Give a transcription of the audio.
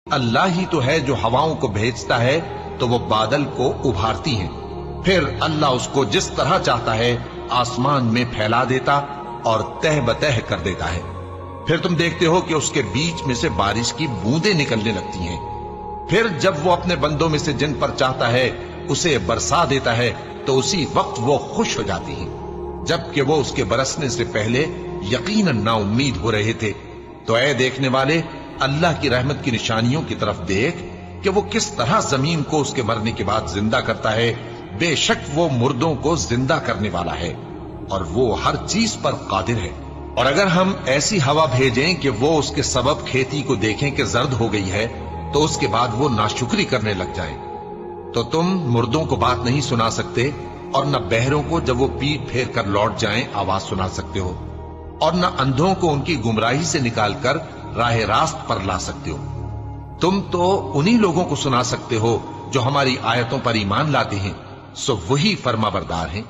اللہ ہی تو ہے جو ہواؤں کو بھیجتا ہے تو وہ بادل کو ابھارتی ہیں، پھر اللہ اس کو جس طرح چاہتا ہے آسمان میں پھیلا دیتا اور تہ بتہ کر دیتا ہے۔ پھر تم دیکھتے ہو کہ اس کے بیچ میں سے بارش کی بوندیں نکلنے لگتی ہیں، پھر جب وہ اپنے بندوں میں سے جن پر چاہتا ہے اسے برسا دیتا ہے تو اسی وقت وہ خوش ہو جاتی ہیں، جبکہ وہ اس کے برسنے سے پہلے یقیناً نا امید ہو رہے تھے۔ تو اے دیکھنے والے، اللہ کی رحمت کی نشانیوں کی طرف دیکھ کہ وہ کس طرح زمین کو اس کے مرنے کے بعد زندہ کرتا ہے، بے شک وہ مردوں کو زندہ کرنے والا ہے اور وہ ہر چیز پر قادر ہے۔ اور اگر ہم ایسی ہوا بھیجیں کہ وہ اس کے سبب کھیتی کو دیکھیں کہ زرد ہو گئی ہے تو اس کے بعد وہ ناشکری کرنے لگ جائیں، تو تم مردوں کو بات نہیں سنا سکتے اور نہ بہروں کو جب وہ پیٹ پھیر کر لوٹ جائیں آواز سنا سکتے ہو، اور نہ اندھوں کو ان کی گمراہی سے نکال کر راہ راست پر لا سکتے ہو۔ تم تو انہی لوگوں کو سنا سکتے ہو جو ہماری آیتوں پر ایمان لاتے ہیں، سو وہی فرما بردار ہیں۔